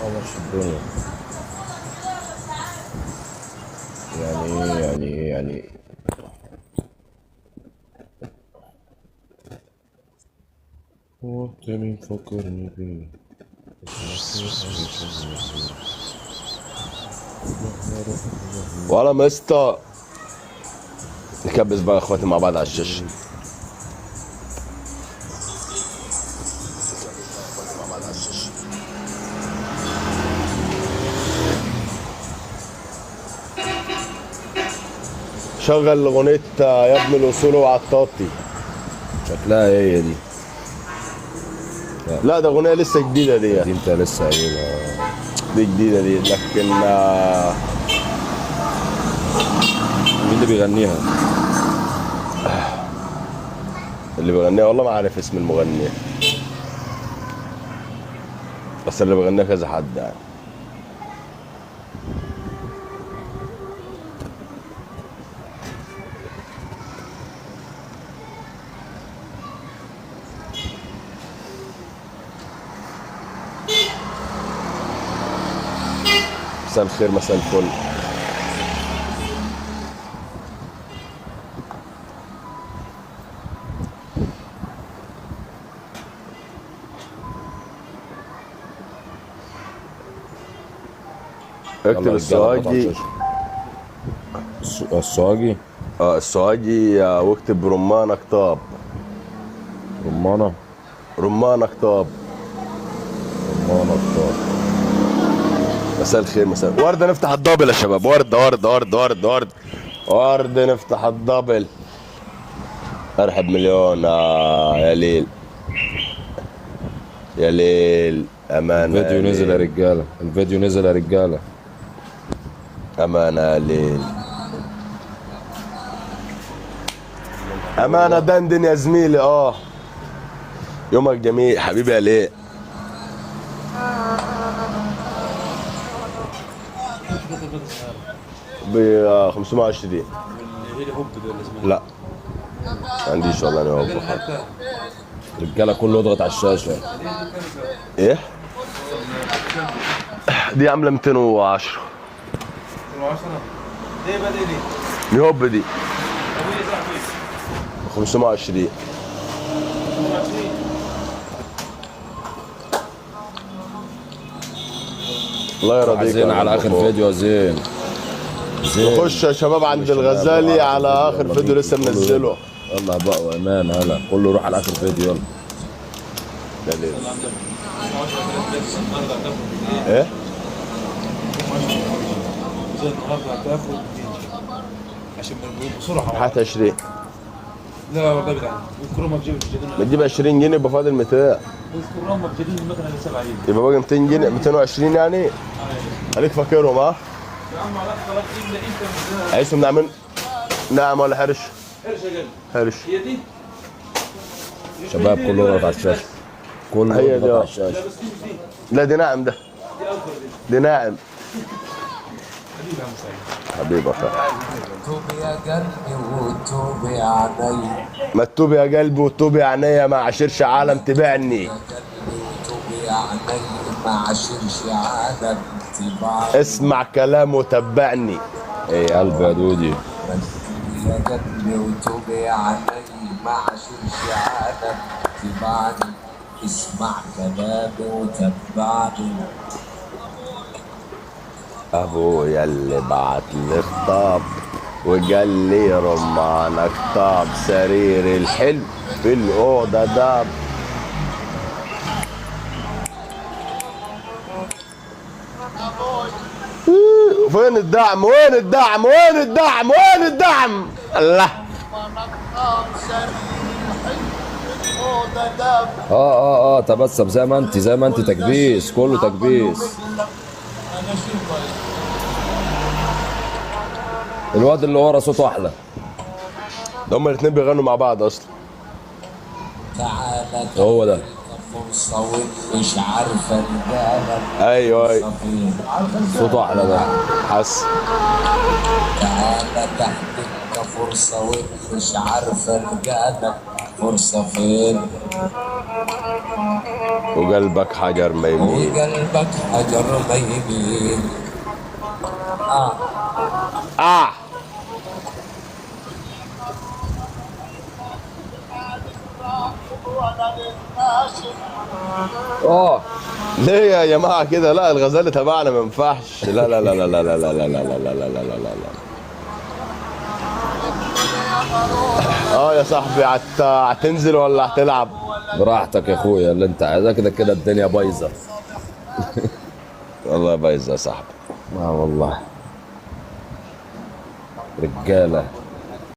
ماشي الدنيا. يعني هو التاني مفكرني بيه. ولا مسطا نكبس بقى يا اخواتي مع بعض على الشاشه. شغل اغنيه يا ابن الاصول وعطاطي. شكلها هي دي. لا ده اغنيه لسه جديده دي. دي انت لسه قايلها. دي جديده دي لكن مين اللي بيغنيها؟ اللي بيغنيها والله ما عارف اسم المغني، بس اللي بيغنيها كذا حد يعني. مساء الخير مساء الفل. اكتب السواجي. السواجي. السواجي واكتب رمان اكتاب. رمانة. رمان اكتاب. رمانة اكتاب. مساء الخير مساء ورده. نفتح الدبل يا شباب. ورده نفتح الدبل. ارحب مليون. يا ليل يا ليل. امانه الفيديو نزل يا رجاله. الفيديو نزل يا رجاله. امانه يا ليل. امانه دندن يا زميلي. يومك جميل حبيبي يا ليل. ب 520. لا ما عنديش والله. انا هوب رجاله كله يضغط على الشاشه. ايه دي عامله 210. 210 ليه بقى دي؟ يهب دي 520. الله يرضيك. زين على اخر فيديو يا زين. نخش يا شباب عند الغزالي على اخر فيديو لسه منزله. يلا بقى وامان. هلا كله يروح على اخر فيديو. يلا. ايه النهارده هتاخد عشان بسرعه. هات 20. لا والله ابعد عنه. الكرومه بجيب الجديد. بتجيب 20 جنيه يبقى فاضل 200. الكرومه بجديد المكنه ب 7 جنيه. يبقى باقي 200 جنيه 220 يعني. خليك فاكرهم. يا عم على خلاص الا انت عايزهم نعمل نعم ولا حرش؟ حرش يا قلبي. حرش. هي دي شباب كله يضغط على الشاشه. كله هي يضغط دي. على الشاشه. لا بس دي لا دي ناعم. ده دي افضل دي. دي ناعم. حبيبي يا عم سعيد. حبيبي يا اخويا. توب يا قلبي وتوب يا عيني. ما تتوب يا قلبي وتوب يا عينيا ما عاشرش عالم تبعني. يا قلبي وتوب يا عيني ما عاشرش عالم تبعني. اسمع كلام وتبعني. ايه قلب يا دودي. يا قلبي وتوب يا عيني ما عاشرش عالم تبعني. اسمع كلامي وتبعني. ابويا اللي بعت لي خطاب وقال لي رمانك طاب سرير الحلم في الاوضه داب. فين الدعم وين الدعم وين الدعم وين الدعم الله. تبسم زي ما انت تكبيس. كله تكبيس. الواد اللي ورا صوته احلى. ده هما الاثنين بيغنوا مع بعض اصلا. تعالى هو ده. فرصة ومش عارفة رجالك. ايوه صوته احلى ده. حس. تعالى تحتك فرصة ومش عارفة رجالك. فرصة فين؟ وقلبك حجر ما يميل. وقلبك حجر ما يميل. اه ليه يا جماعه كده؟ لا الغزاله تبعنا ما ينفعش. لا لا لا لا لا لا لا لا لا لا لا لا لا لا لا. يا صاحبي هتنزل ولا هتلعب؟ براحتك يا اخويا اللي انت عايزها، كده كده الدنيا بايظه. والله بايظه يا صاحبي. والله رجاله.